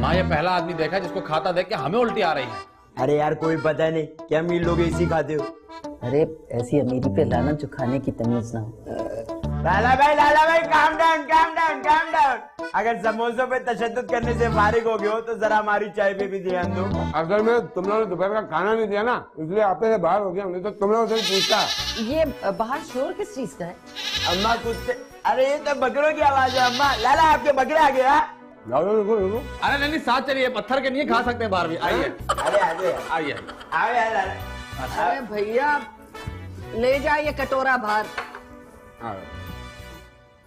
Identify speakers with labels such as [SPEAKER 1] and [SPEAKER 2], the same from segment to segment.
[SPEAKER 1] हाँ, ये पहला आदमी देखा है जिसको खाता देख के हमें उल्टी आ रही है।
[SPEAKER 2] अरे यार कोई पता नहीं क्या अमीर लोग ऐसी खाते हो।
[SPEAKER 3] अरे ऐसी अमीरी पे लाना जो खाने की तमीज ना हो।
[SPEAKER 2] लाला भाई काम डाउन। अगर समोसों पे तशद्दुद करने से फारिग हो गए हो तो जरा हमारी चाय पे भी ध्यान दो।
[SPEAKER 4] अगर मैं तुम लोगों ने दोपहर का खाना नहीं दिया ना इसलिए आप से बाहर हो गया, नहीं तो तुम लोगों से पूछता।
[SPEAKER 3] ये बाहर शोर किस चीज का है?
[SPEAKER 2] अम्मा कुत्ते, अरे ये तो बकरों की आवाज है अम्मा। लाला आपके बकरे आ गया।
[SPEAKER 4] रुको।
[SPEAKER 1] अरे नहीं, साथ चलिए, पत्थर के नहीं खा सकते बाहर भी। आइए
[SPEAKER 2] अरे आइए लाला।
[SPEAKER 3] अरे भैया ले जाइए कटोरा बाहर।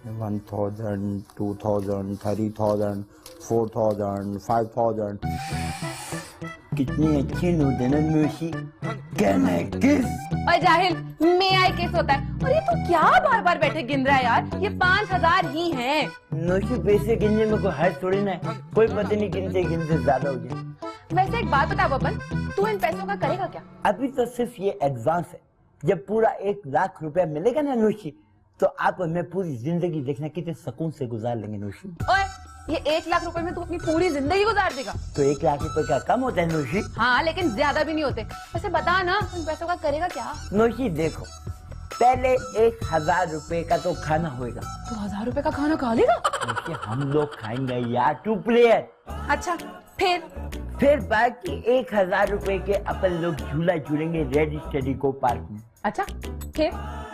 [SPEAKER 4] 1000, 2000, 3000, 4000, 5000।
[SPEAKER 2] कितनी अच्छी नोट है ना नोशी। कैन आई किस?
[SPEAKER 5] और जाहिल में आई किस होता है। और ये तो क्या बार बार बैठे गिन रहा है यार, ये 5000 ही है।
[SPEAKER 2] नोशी पैसे गिनने में कोई हर्ष थोड़ी ना है, कोई पता नहीं गिनते ज्यादा हो जाए।
[SPEAKER 5] वैसे एक बात बता बबन, तू इन पैसों का करेगा क्या?
[SPEAKER 2] अभी तो सिर्फ ये एडवांस है, जब पूरा 1 लाख रुपया मिलेगा ना नोशी तो आप हमें पूरी जिंदगी देखना कितने सुकून से गुजार लेंगे नोशी।
[SPEAKER 5] ओए, ये 1 लाख रुपए में तू अपनी पूरी जिंदगी गुजार देगा?
[SPEAKER 2] तो 1 लाख रुपए का कम होता है नोशी?
[SPEAKER 5] हाँ, लेकिन ज्यादा भी नहीं होते। वैसे बता ना, इन पैसों का करेगा क्या?
[SPEAKER 2] नोशी देखो, पहले 1000 रुपए का तो खाना होगा।
[SPEAKER 5] 2000 रुपए का खाना खा लेगा?
[SPEAKER 2] हम लोग खाएंगे यार 2 प्लेयर।
[SPEAKER 5] अच्छा,
[SPEAKER 2] फिर बाकी 1000 रुपए के अपन लोग झूला झूलेंगे रेड स्टडी को पार्क में।
[SPEAKER 5] अच्छा,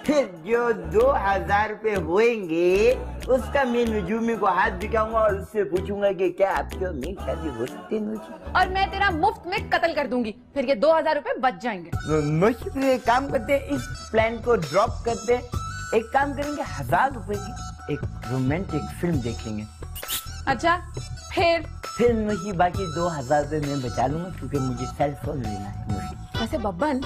[SPEAKER 2] फिर जो 2000 रुपए होंगे उसका मैं नजूमी को हाथ दिखाऊंगा और उससे पूछूंगा कि क्या आपके और मेरी शादी हो सकती है।
[SPEAKER 5] और मैं तेरा मुफ्त में कत्ल कर दूंगी, फिर ये 2000 रुपए बच जाएंगे।
[SPEAKER 2] एक काम करते हैं, इस प्लान को ड्रॉप करते हैं, एक काम करेंगे 1000 रुपए की एक रोमांटिक फिल्म देखेंगे।
[SPEAKER 5] अच्छा,
[SPEAKER 2] फिर मुझे बाकी 2000 रुपए मैं बचा लूंगा क्योंकि मुझे सेल फोन लेना है।
[SPEAKER 5] वैसे बब्बन,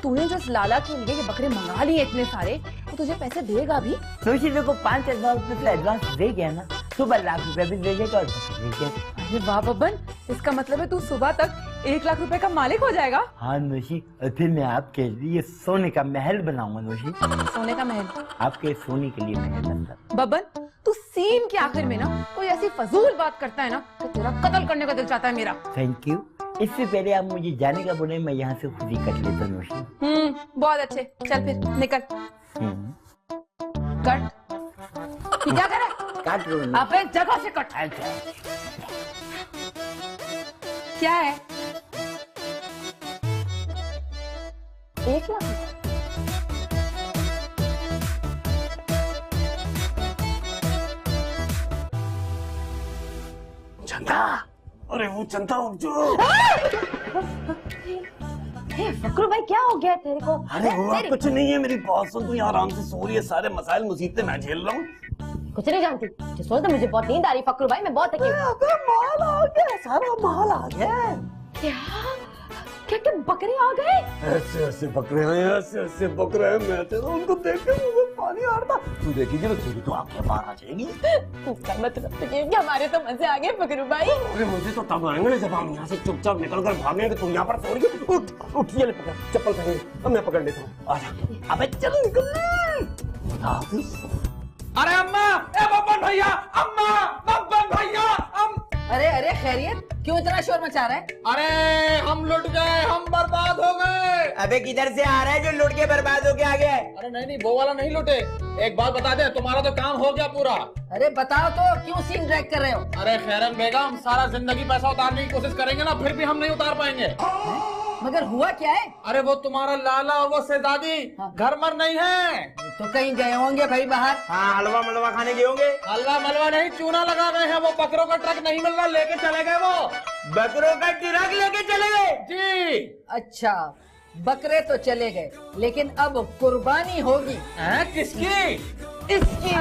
[SPEAKER 5] तूने जो लाला के लिए ये बकरे मंगा लिए इतने सारे, तो तुझे पैसे देगा भी?
[SPEAKER 2] नोशी देखो 5000 रुपए तो एडवांस दे गया ना, सुबह 1 लाख रुपए भी दे देगा और
[SPEAKER 5] अरे वाह बब्बन, इसका मतलब है तू सुबह तक 1 लाख रुपए का मालिक हो जाएगा।
[SPEAKER 2] हाँ नोशी, और फिर मैं आपके लिए सोने का महल बनाऊंगा नोशी।
[SPEAKER 5] सोने का महल?
[SPEAKER 2] आपके सोने के लिए महल बनता।
[SPEAKER 5] बब्बन, तू सीन के आखिर में ना कोई ऐसी फजूल बात करता है ना तो तेरा कत्ल करने का दिल चाहता है मेरा।
[SPEAKER 2] Thank you. इससे पहले आप मुझे जाने का बोले, मैं यहाँ से खुद ही कट लेता नोशी।
[SPEAKER 5] बहुत अच्छे, चल फिर निकल। कट। क्या करे?
[SPEAKER 2] काट लो।
[SPEAKER 5] अबे जगह से कट। क्या है? 1 लाख?
[SPEAKER 4] चंदा, अरे वो चंदा उठ जो।
[SPEAKER 5] फकरू भाई क्या हो गया तेरे को?
[SPEAKER 4] अरे हुआ कुछ नहीं है, मेरी बात सुन, तू आराम से सो रही है, सारे मसाइल मुसीबतें मैं झेल रहा हूँ।
[SPEAKER 5] कुछ नहीं जानती, जिस वक्त मुझे बहुत नींद आ रही फकरू भाई, मैं बहुत थकी हूँ।
[SPEAKER 4] माल आ गया, सारा माल आ गया।
[SPEAKER 5] क्या बकरे आ गए?
[SPEAKER 4] ऐसे ऐसे बकरे हैं, ऐसे ऐसे बकरे हैं, मैं तो उनको देख के मुझे पानी आ रहा। तू देखेगी तो तेरी तो आंखें बाहर आ जाएगी।
[SPEAKER 5] इसका मतलब तो ये कि हमारे तो मजे आ गए फकरू भाई।
[SPEAKER 4] अरे मुझे तो तब आएंगे जब हम यहाँ से चुपचाप निकल कर भागेंगे। तुम यहाँ पर सो रही हो, उठ ये ले पकड़, चप्पल पहन, अब मैं पकड़ लेता हूँ। आजा, अबे चल निकल।
[SPEAKER 1] अरे अम्मा, ए बब्बन भैया, अम्मा, बब्बन भैया,
[SPEAKER 3] अरे खैरियत, क्यों इतना शोर मचा रहा है?
[SPEAKER 1] अरे हम लुट गए, हम बर्बाद हो गए।
[SPEAKER 2] अबे किधर से आ रहा है जो लुट के बर्बाद होके आ गया है?
[SPEAKER 1] अरे नहीं, वो वाला नहीं लुटे। एक बात बता दे, तुम्हारा तो काम हो गया पूरा।
[SPEAKER 3] अरे बताओ तो, क्यों सीन ड्रैग कर रहे हो?
[SPEAKER 1] अरे खैरन बेगम, सारा जिंदगी पैसा उतारने की कोशिश करेंगे ना, फिर भी हम नहीं उतार पाएंगे।
[SPEAKER 3] मगर हुआ क्या है?
[SPEAKER 1] अरे वो तुम्हारा लाला और वो शहजादी घर मर नहीं है।
[SPEAKER 3] तो कहीं गए होंगे भाई बाहर।
[SPEAKER 2] हाँ, हलवा मलवा खाने गए होंगे।
[SPEAKER 1] हलवा मलवा नहीं, चूना लगा गए हैं। वो बकरों का ट्रक नहीं मिल रहा, लेके चले गए वो।
[SPEAKER 2] बकरों का ट्रक लेके चले गए?
[SPEAKER 1] जी।
[SPEAKER 3] अच्छा, बकरे तो चले गए, लेकिन अब कुर्बानी होगी।
[SPEAKER 1] किसकी?
[SPEAKER 3] इसकी।